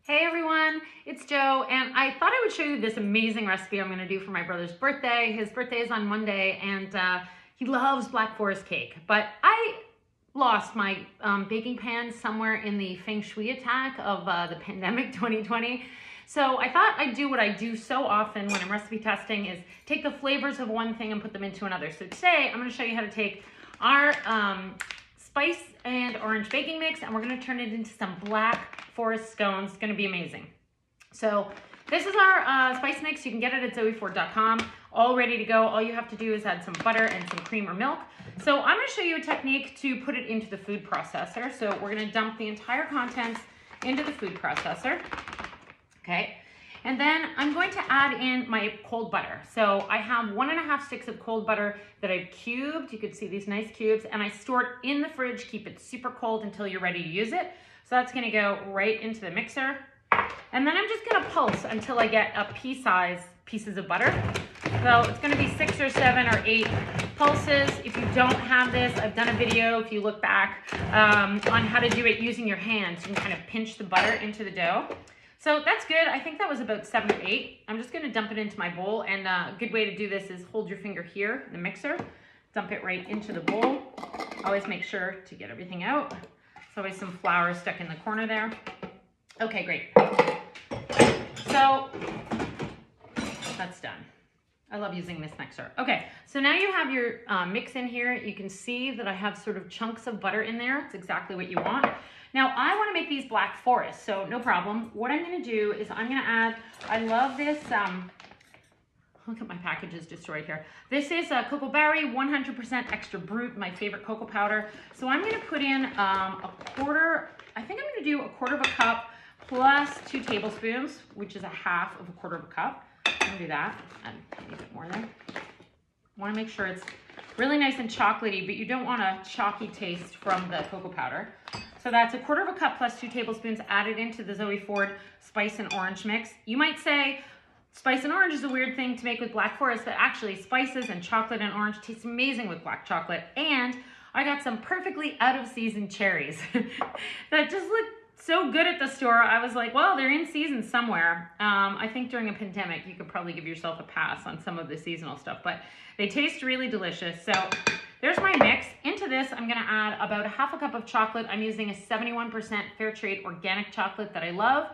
Hey everyone, it's Jo, and I thought I would show you this amazing recipe I'm gonna do for my brother's birthday. His birthday is on Monday, and he loves Black Forest cake, but I lost my baking pan somewhere in the feng shui attack of the pandemic 2020. So I thought I'd do what I do so often when I'm recipe testing, is take the flavors of one thing and put them into another. So today I'm gonna show you how to take our spice and orange baking mix, and we're gonna turn it into some Black Forest scones. It's gonna be amazing. So this is our spice mix. You can get it at zoeford.com, all ready to go. All you have to do is add some butter and some cream or milk. So I'm gonna show you a technique to put it into the food processor. So we're gonna dump the entire contents into the food processor, okay? And then I'm going to add in my cold butter. So I have 1.5 sticks of cold butter that I've cubed. You can see these nice cubes, and I store it in the fridge, keep it super cold until you're ready to use it. So that's gonna go right into the mixer. And then I'm just gonna pulse until I get a pea-size pieces of butter. So it's gonna be 6 or 7 or 8 pulses. If you don't have this, I've done a video, if you look back, on how to do it using your hands. You can kind of pinch the butter into the dough. So that's good. I think that was about 7 or 8. I'm just gonna dump it into my bowl, and a good way to do this is hold your finger here in the mixer, dump it right into the bowl. Always make sure to get everything out. There's always some flour stuck in the corner there. Okay, great. So that's done. I love using this mixer. Okay, so now you have your mix in here. You can see that I have sort of chunks of butter in there. It's exactly what you want. Now I want to make these Black Forest, so no problem. What I'm going to do is I'm going to add, I love this, look at my packages destroyed here. This is Cocoa Berry 100% extra brute, my favorite cocoa powder. So I'm going to put in a quarter, I think I'm going to do a quarter of a cup plus 2 tablespoons, which is a half of a quarter of a cup. I'm going to do that, and maybe a bit more there. I want to make sure it's really nice and chocolatey, but you don't want a chalky taste from the cocoa powder. So that's a quarter of a cup plus 2 tablespoons added into the Zoe Ford spice and orange mix. You might say spice and orange is a weird thing to make with Black Forest, but actually spices and chocolate and orange taste amazing with black chocolate. And I got some perfectly out of season cherries that just look so good at the store. I was like, well, they're in season somewhere. I think during a pandemic, you could probably give yourself a pass on some of the seasonal stuff, but they taste really delicious. So there's my mix. Into this, I'm gonna add about 1/2 cup of chocolate. I'm using a 71% fair trade organic chocolate that I love.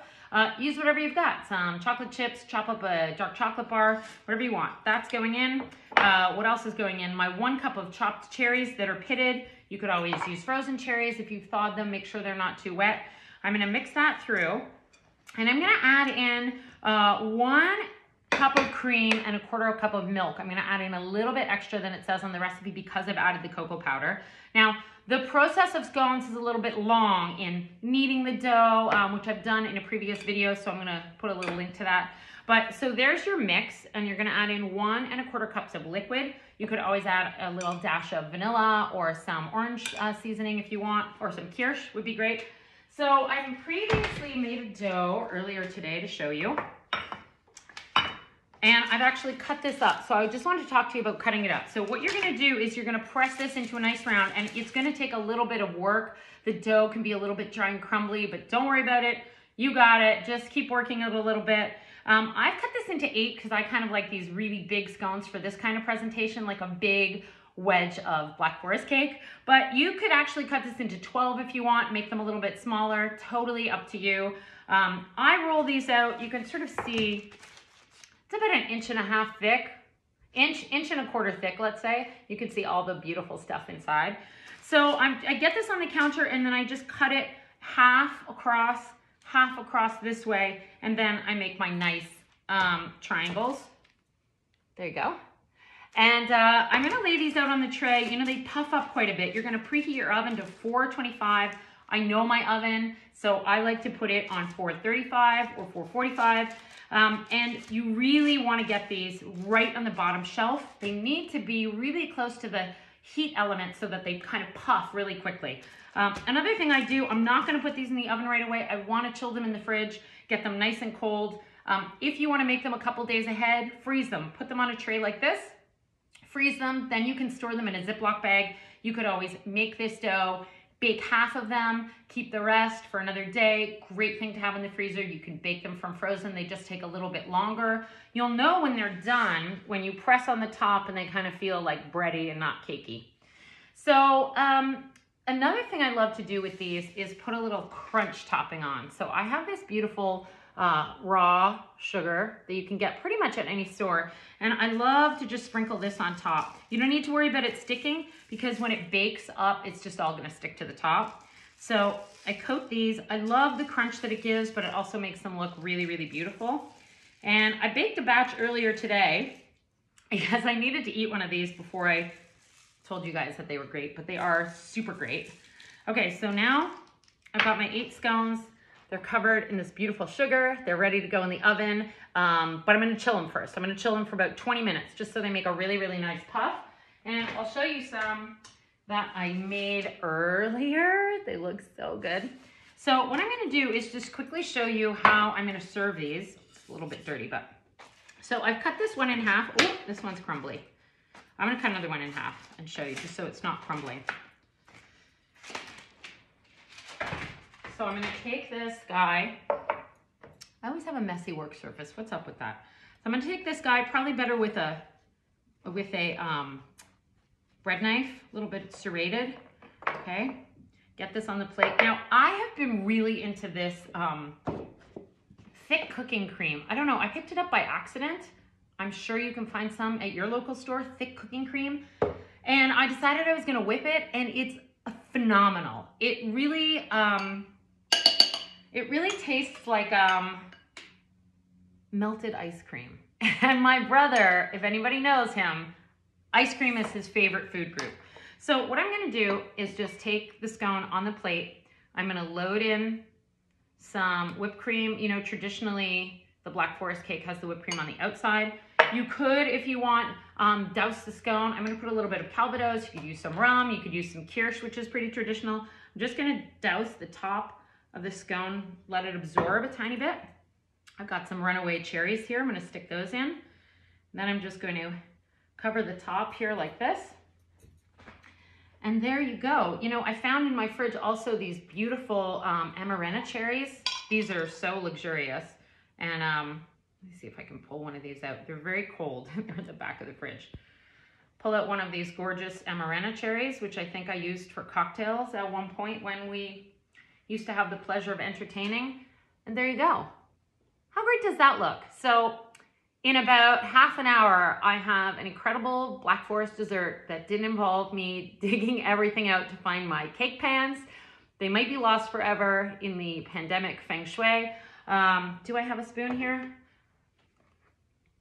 Use whatever you've got. Some chocolate chips, chop up a dark chocolate bar, whatever you want. That's going in. What else is going in? My 1 cup of chopped cherries that are pitted. You could always use frozen cherries if you've thawed them. Make sure they're not too wet. I'm gonna mix that through, and I'm gonna add in 1 cup of cream and a quarter of a cup of milk. I'm gonna add in a little bit extra than it says on the recipe because I've added the cocoa powder. Now, the process of scones is a little bit long in kneading the dough, which I've done in a previous video, so I'm gonna put a little link to that. But so there's your mix, and you're gonna add in 1 1/4 cups of liquid. You could always add a little dash of vanilla or some orange seasoning if you want, or some kirsch would be great. So I previously made a dough earlier today to show you. And I've actually cut this up. So I just wanted to talk to you about cutting it up. So what you're gonna do is you're gonna press this into a nice round, and it's gonna take a little bit of work. The dough can be a little bit dry and crumbly, but don't worry about it. You got it, just keep working it a little bit. I've cut this into 8 because I kind of like these really big scones for this kind of presentation, like a big wedge of Black Forest cake. But you could actually cut this into 12 if you want, make them a little bit smaller, totally up to you. I roll these out, you can sort of see, it's about 1.5 inches thick, inch and a quarter thick, let's say. You can see all the beautiful stuff inside. So I get this on the counter, and then I just cut it half across this way, and then I make my nice triangles. There you go. And I'm gonna lay these out on the tray. You know, they puff up quite a bit. You're gonna preheat your oven to 425. I know my oven, so I like to put it on 435 or 445. And you really wanna get these right on the bottom shelf. They need to be really close to the heat element so that they kind of puff really quickly. Another thing I do, I'm not gonna put these in the oven right away. I wanna chill them in the fridge, get them nice and cold. If you wanna make them a couple days ahead, freeze them. Put them on a tray like this, freeze them, then you can store them in a Ziploc bag. You could always make this dough, bake half of them, keep the rest for another day. Great thing to have in the freezer. You can bake them from frozen. They just take a little bit longer. You'll know when they're done when you press on the top and they kind of feel like bready and not cakey. So another thing I love to do with these is put a little crunch topping on. So I have this beautiful raw sugar that you can get pretty much at any store. And I love to just sprinkle this on top. You don't need to worry about it sticking because when it bakes up, it's just all gonna stick to the top. So I coat these. I love the crunch that it gives, but it also makes them look really, really beautiful. And I baked a batch earlier today because I needed to eat one of these before I told you guys that they were great, but they are super great. Okay, so now I've got my 8 scones. They're covered in this beautiful sugar. They're ready to go in the oven, but I'm gonna chill them first. I'm gonna chill them for about 20 minutes just so they make a really, really nice puff. And I'll show you some that I made earlier. They look so good. So what I'm gonna do is just quickly show you how I'm gonna serve these. It's a little bit dirty, but. So I've cut this one in half. Oh, this one's crumbly. I'm gonna cut another one in half and show you just so it's not crumbly. So I'm gonna take this guy. I always have a messy work surface. What's up with that? So I'm gonna take this guy, probably better with a bread knife, a little bit serrated, okay? Get this on the plate. Now, I have been really into this thick cooking cream. I don't know, I picked it up by accident. I'm sure you can find some at your local store, thick cooking cream. And I decided I was gonna whip it, and it's phenomenal. It really tastes like melted ice cream. And my brother, if anybody knows him, ice cream is his favorite food group. So what I'm gonna do is just take the scone on the plate. I'm gonna load in some whipped cream. You know, traditionally, the Black Forest cake has the whipped cream on the outside. You could, if you want, douse the scone. I'm gonna put a little bit of Calvados. You could use some rum. You could use some kirsch, which is pretty traditional. I'm just gonna douse the top of the scone, let it absorb a tiny bit. I've got some runaway cherries here. I'm gonna stick those in. And then I'm just going to cover the top here like this. And there you go. You know, I found in my fridge also these beautiful Amarena cherries. These are so luxurious. And let me see if I can pull one of these out. They're very cold. They're in the back of the fridge. Pull out one of these gorgeous Amarena cherries, which I think I used for cocktails at one point when we used to have the pleasure of entertaining. And there you go. How great does that look? So in about half an hour, I have an incredible Black Forest dessert that didn't involve me digging everything out to find my cake pans. They might be lost forever in the pandemic feng shui. Do I have a spoon here?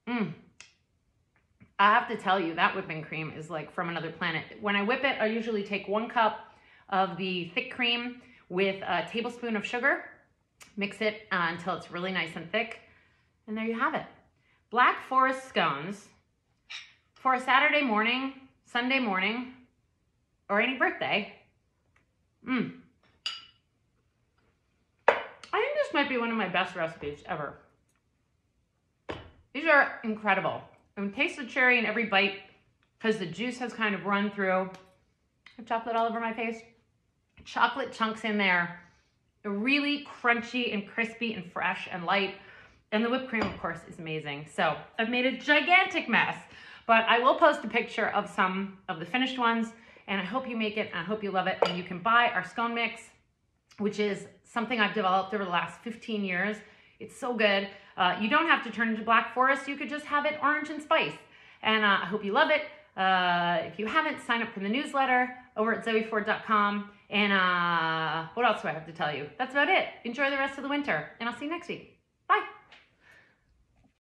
I have to tell you, that whipping cream is like from another planet. When I whip it, I usually take 1 cup of the thick cream with a tablespoon of sugar, mix it until it's really nice and thick, and there you have it. Black Forest scones for a Saturday morning, Sunday morning, or any birthday. I think this might be one of my best recipes ever. These are incredible. I can taste the cherry in every bite because the juice has kind of run through. I have chocolate all over my face. Chocolate chunks in there. They're really crunchy and crispy and fresh and light. And the whipped cream, of course, is amazing. So I've made a gigantic mess, but I will post a picture of some of the finished ones, and I hope you make it, and I hope you love it. And you can buy our scone mix, which is something I've developed over the last 15 years. It's so good. You don't have to turn into Black Forest. You could just have it orange and spice. And I hope you love it. If you haven't, sign up for the newsletter over at zoeford.com. And what else do I have to tell you? That's about it. Enjoy the rest of the winter, and I'll see you next week.